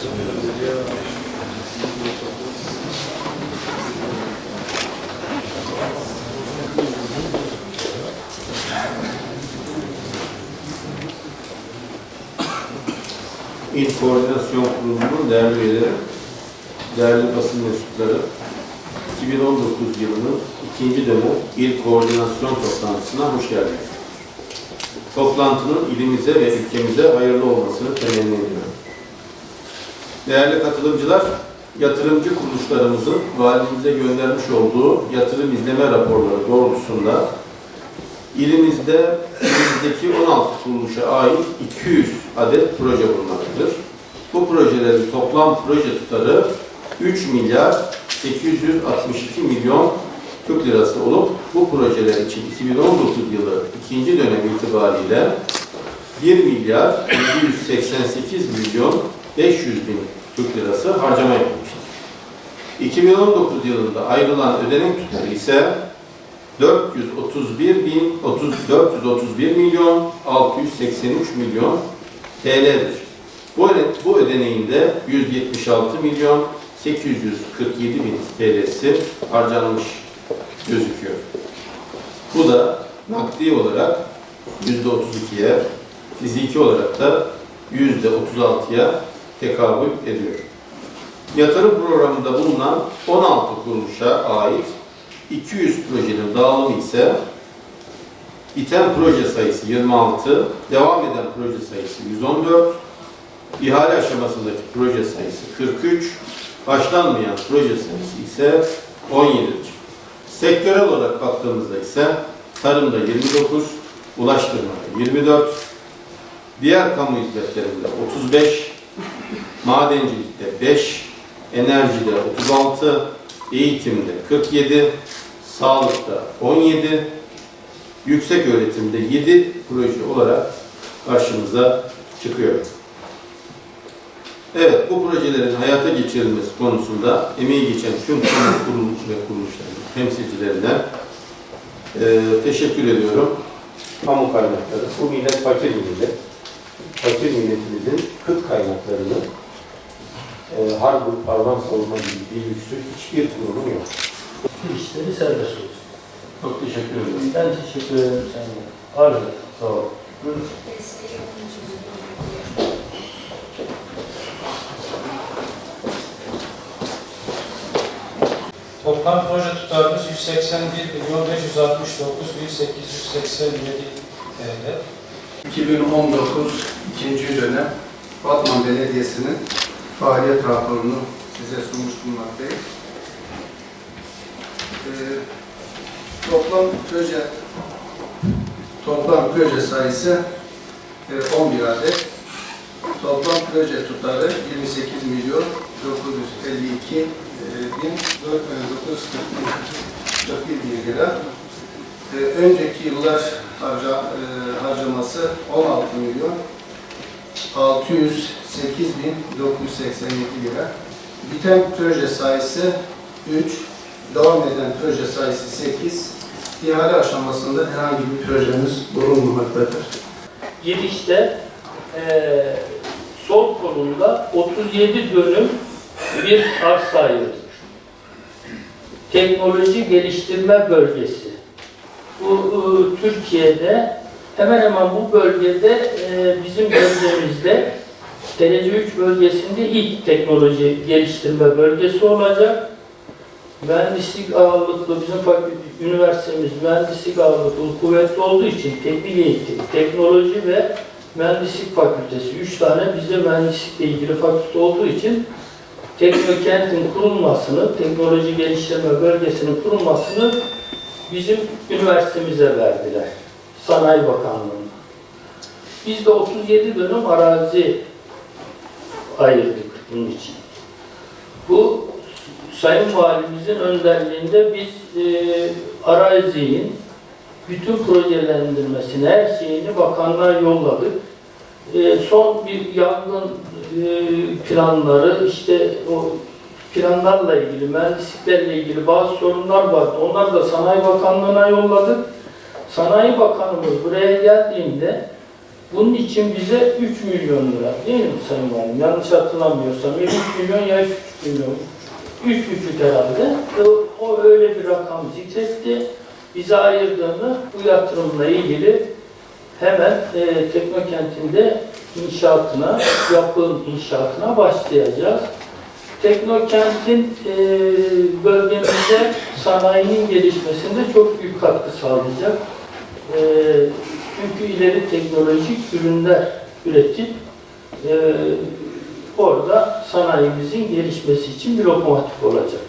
İl Koordinasyon Kurulu'nun değerli üyeleri, değerli basın mensupları, 2019 yılının ikinci dönem İl Koordinasyon Toplantısına hoş geldiniz. Toplantının ilimize ve ülkemize hayırlı olmasını temenni ediyorum. Değerli katılımcılar, yatırımcı kuruluşlarımızın valimize göndermiş olduğu yatırım izleme raporları doğrultusunda ilimizdeki 16 kuruluşa ait 200 adet proje bulunmaktadır. Bu projelerin toplam proje tutarı 3 milyar 862 milyon Türk lirası olup bu projeler için 2019 yılı ikinci dönem itibariyle 1 milyar 788 milyon 500 bin Türk lirası harcama yapılmıştır. 2019 yılında ayrılan ödenek tutarı ise 431 milyon 683 milyon TL'dir. Bu ödeneğin de 176 milyon 847 bin TL'si harcanmış gözüküyor. Bu da nakdi olarak %32'ye, fiziki olarak da %36'ya tekabül ediyor. Yatırım programında bulunan 16 kuruluşa ait 200 projenin dağılımı ise biten proje sayısı 26, devam eden proje sayısı 114, ihale aşamasındaki proje sayısı 43, başlanmayan proje sayısı ise 17'dir. Sektörel olarak baktığımızda ise tarımda 29, ulaştırmada 24, diğer kamu hizmetlerinde 35, madencilikte 5, enerjide 36, eğitimde 47, sağlıkta 17, yüksek öğretimde 7 proje olarak karşımıza çıkıyor. Evet, bu projelerin hayata geçirilmesi konusunda emeği geçen tüm kuruluş ve kuruluşların temsilcilerine teşekkür ediyorum. Kamu kaynakları, bu millet fakir millet. Fakir milletimizin kıt kaynaklarını harbi parmak savurma gibi bir lüksü hiçbir kurumun yok. İşleri serbest olsun. Çok teşekkür ederim. Ben teşekkür ederim sana. Arzu. Sağ ol. Buyurun. Toplam proje tutarımız 181 milyon 569 bin 887 TL. 2019 ikinci dönem Batman Belediyesi'nin faaliyet raporunu size sunmuş bulunmaktayım. Toplam proje sayısı 11 adet. Toplam proje tutarı 28 milyon 952 bin 941 lira. Önceki yıllar harcaması 16 milyon 608 bin 987 lira. Biten proje sayısı 3, devam eden proje sayısı 8. İhale aşamasında herhangi bir projemiz bulunmamaktadır. Girişte sol kolunda 37 dönüm bir arsa ayrılır. Teknoloji geliştirme bölgesi. Bu Türkiye'de hemen hemen bu bölgede bizim bölgemizde derece 3 bölgesinde ilk teknoloji geliştirme bölgesi olacak. Mühendislik ağırlıklı bizim üniversitemiz mühendislik ağırlıklı kuvvetli olduğu için teknik eğitim, teknoloji ve mühendislik fakültesi 3 tane bize mühendislikle ilgili fakülte olduğu için teknokentin kurulmasını, teknoloji geliştirme bölgesinin kurulmasını bizim üniversitemize verdiler. Sanayi Bakanlığı'na. Biz de 37 dönüm arazi ayırdık bunun için. Bu Sayın Valimizin önderliğinde biz arazinin bütün projelendirmesini, her şeyini bakanlığa yolladık. Son bir yangın planları, işte o planlarla ilgili, mühendisliklerle ilgili bazı sorunlar vardı. Onları da Sanayi Bakanlığı'na yolladık. Sanayi Bakanımız buraya geldiğinde Bunun için bize 3 milyon lira değil mi Sayın Valim? Yanlış hatırlamıyorsam 3 milyon ya 3,5 milyon. 3,5 herhalde. O öyle bir rakam zikretti. Bize ayırdığını bu yatırımla ilgili hemen Teknokent'inde inşaatına, yapım inşaatına başlayacağız. Teknokent'in bölgemizde sanayinin gelişmesinde çok büyük katkı sağlayacak. Çünkü ileri teknolojik ürünler üretip orada sanayimizin gelişmesi için bir lokomotif olacak.